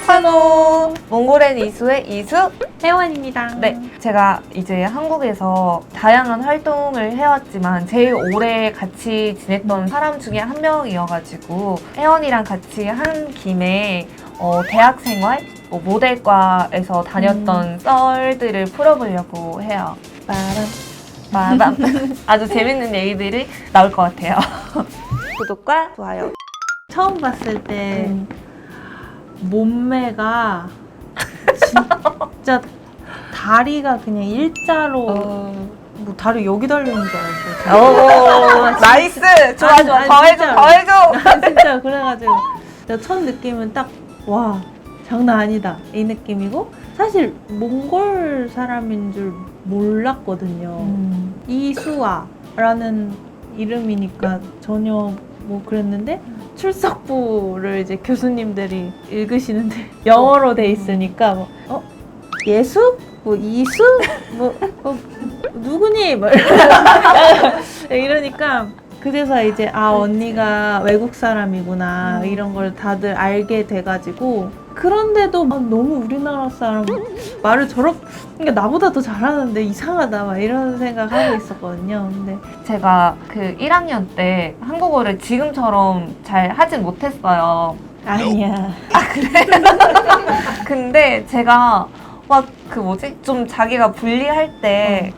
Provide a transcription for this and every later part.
카노 몽골엔 이수의 이수 혜원입니다. 네, 제가 이제 한국에서 다양한 활동을 해왔지만 제일 오래 같이 지냈던 사람 중에 한 명이어가지고 혜원이랑 같이 한 김에 대학 생활, 모델과에서 다녔던 썰들을 풀어보려고 해요. 빠밤 아주 재밌는 얘기들이 나올 것 같아요. 구독과 좋아요. 처음 봤을 때 몸매가 진짜 다리가 그냥 일자로 뭐 다리 여기 달리는 줄 알았어요. 나이스! 좋아, 아니, 좋아. 아니, 더 해줘, 진짜. 더 해줘! 아, 진짜 그래가지고 내가 첫 느낌은 딱 와 장난 아니다 이 느낌이고 사실 몽골 사람인 줄 몰랐거든요. 이수아라는 이름이니까 전혀 뭐 그랬는데 출석부를 이제 교수님들이 읽으시는데 영어로 돼 있으니까 뭐 예수? 뭐 이수? 뭐 누구니? 뭐 이러니까 그래서 이제 언니가 외국 사람이구나 이런 걸 다들 알게 돼가지고 그런데도 너무 우리나라 사람 말을 그러니까 나보다 더 잘하는데 이상하다 막 이런 생각하고 있었거든요. 근데 제가 그 1학년 때 한국어를 지금처럼 잘 하진 못했어요. 아니야. 근데 제가 막 좀 자기가 불리할 때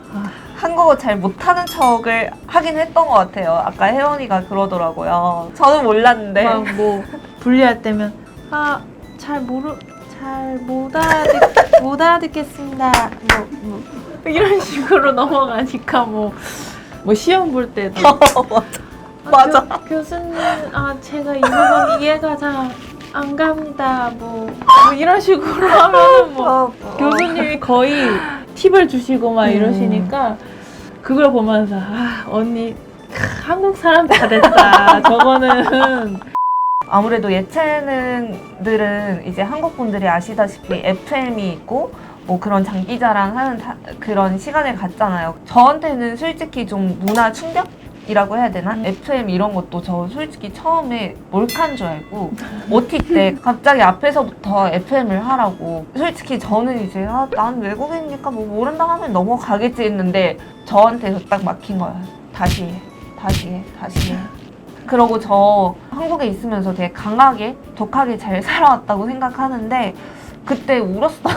한국어 잘 못하는 척을 하긴 했던 것 같아요. 아까 혜원이가 그러더라고요. 저는 몰랐는데. 막 뭐 분리할 때면 못 알아듣겠습니다. 뭐 이런 식으로 넘어가니까 뭐 시험 볼 때도 맞아. 교수님 제가 이 부분 이해가 잘 안 갑니다. 뭐 이런 식으로 하면은 교수님이 거의 팁을 주시고 막 이러시니까 그걸 보면서 언니 한국 사람 다 됐다. 저거는 아무래도 예체능들은 이제 한국 분들이 아시다시피 FM이 있고 뭐 그런 장기자랑 하는 그런 시간을 갖잖아요. 저한테는 솔직히 좀 문화 충격이라고 해야 되나? FM 이런 것도 저 솔직히 처음에 몰카인 줄 알고 OT 때 갑자기 앞에서부터 FM을 하라고 솔직히 저는 이제 난 외국인이니까 뭐 모른다 하면 넘어가겠지 했는데 저한테서 딱 막힌 거예요. 다시 해. 그러고 저 한국에 있으면서 되게 강하게, 독하게 잘 살아왔다고 생각하는데 그때 울었어요.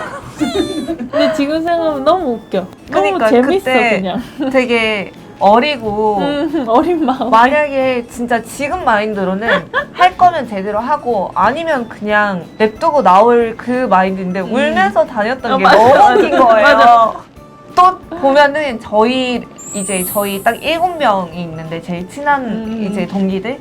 근데 지금 생각하면 너무 웃겨. 그러니까 너무 재밌어 그때 그냥. 되게 어리고 어린 마음. 만약에 진짜 지금 마인드로는 할 거면 제대로 하고 아니면 그냥 냅두고 나올 그 마인드인데 울면서 다녔던 게 너무 웃긴 거예요. 맞아. 또 보면은 저희 딱 7명이 있는데 제일 친한 이제 동기들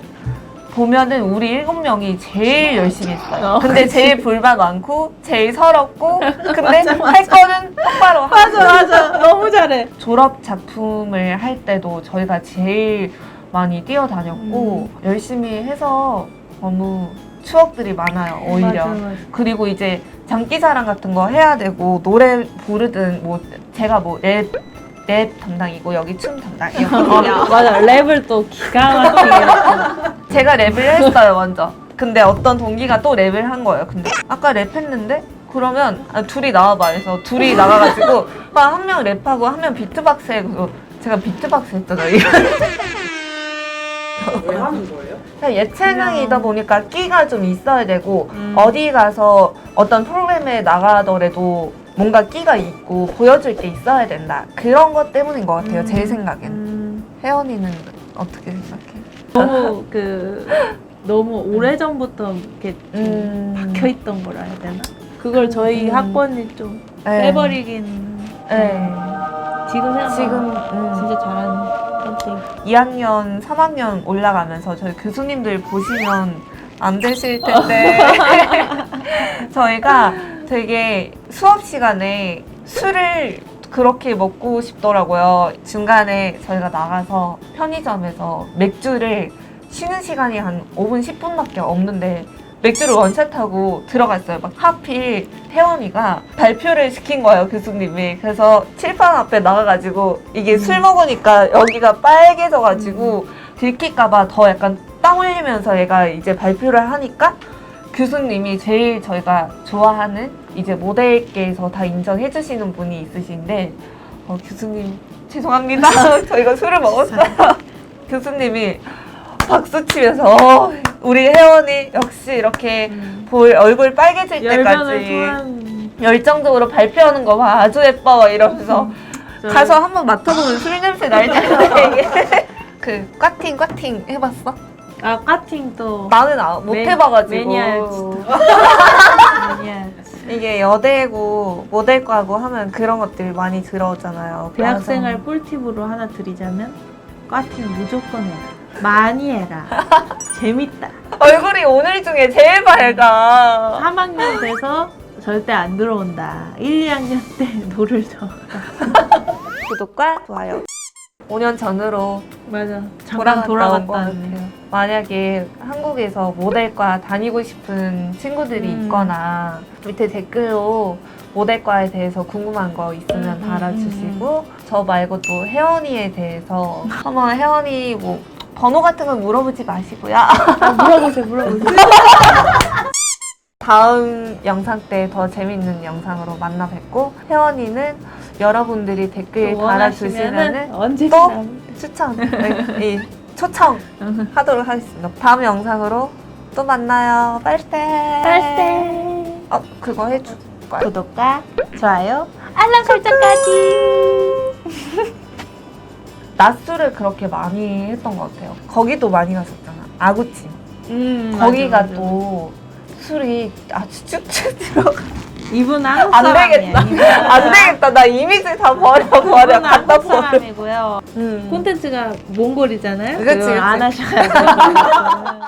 보면은 우리 7명이 제일 열심히 했어요. 근데 제일 불만 많고 제일 서럽고 근데 할 거는 똑바로 하고 맞아. 너무 잘해. 졸업 작품을 할 때도 저희가 제일 많이 뛰어다녔고 열심히 해서 너무 추억들이 많아요. 오히려. 맞아. 그리고 이제 장기자랑 같은 거 해야 되고 노래 부르든 뭐 제가 뭐 랩 담당이고 여기 춤 담당이었거든요. 맞아. 랩을 또 기가 막히게. 제가 랩을 했어요 먼저. 근데 어떤 동기가 또 랩을 한 거예요. 근데 아까 랩했는데 그러면 둘이 나와봐 해서 둘이 나가가지고 한 명 랩하고 한 명 비트박스 해. 그래서 제가 비트박스 했잖아요. 왜 하는 거예요? 그냥 예체능이다 보니까 끼가 좀 있어야 되고 어디 가서 어떤 프로그램에 나가더라도 뭔가 끼가 있고 보여줄 게 있어야 된다. 그런 것 때문인 것 같아요. 제 생각엔. 혜원이는 어떻게 생각해? 너무 오래전부터 이렇게 좀 박혀있던 거라 해야 되나? 그걸 저희 학번이 좀 네. 빼버리긴. 네. 지금 생각하면 지금 진짜 잘하는 선생님. 2학년, 3학년 올라가면서 저희 교수님들 보시면 안 되실 텐데 저희가 되게 수업 시간에 술을 그렇게 먹고 싶더라고요. 중간에 저희가 나가서 편의점에서 맥주를 쉬는 시간이 한 5분, 10분밖에 없는데 맥주를 원샷하고 들어갔어요. 막 하필 혜원이가 발표를 시킨 거예요, 교수님이. 그래서 칠판 앞에 나가가지고 이게 술 먹으니까 여기가 빨개져가지고 들킬까봐 더 약간 땀 흘리면서 얘가 이제 발표를 하니까 교수님이 제일 저희가 좋아하는 이제 모델계에서 다 인정해 주시는 분이 있으신데 교수님 죄송합니다. 저희가 술을 먹었어요. 교수님이 박수 치면서 우리 혜원이 역시 이렇게 얼굴 빨개질 열변을 때까지 토한 열정적으로 발표하는 거 봐. 아주 예뻐 이러면서 가서 한번 맡아보면 술 냄새 날 텐데 그 꽈팅 해봤어? 아 까팅도 나는 못 해봐가지고 매니아 진짜 매니아. 이게 여대고 모델과고 하면 그런 것들 많이 들어오잖아요. 대학생활 꿀팁으로 하나 드리자면 과팅 무조건 해라. 많이 해라. 재밌다. 얼굴이 오늘 중에 제일 밝아. 3학년 돼서 절대 안 들어온다. 1, 2학년 때 노를 줘. 구독과 좋아요. 5년 전으로 맞아. 잠깐 것 돌아갔다. 같아요. 만약에 한국에서 모델과 다니고 싶은 친구들이 있거나 밑에 댓글로 모델과에 대해서 궁금한 거 있으면 달아주시고 저 말고 또 혜원이에 대해서 한번 혜원이 뭐 번호 같은 건 물어보지 마시고요. 물어보세요. 다음 영상 때 더 재밌는 영상으로 만나 뵙고 혜원이는 여러분들이 댓글 달아주시면은 언제나 추천, 초청 하도록 하겠습니다. 다음 영상으로 또 만나요. 빨대. 그거 해줄 거야. 구독과 좋아요, 알람 설정까지. 낮술을 그렇게 많이 했던 것 같아요. 거기도 많이 갔었잖아. 아구찜. 거기가 맞아. 또 술이 아주 쭉쭉 들어가. 이분 한국 안 사람이야. 되겠다. 안 되겠다. 나 이미지 다 버려. 이분은 갖다 한국 버려. 사람이고요. 콘텐츠가 몽골이잖아요. 그치. 그거 안 하셔야 돼요.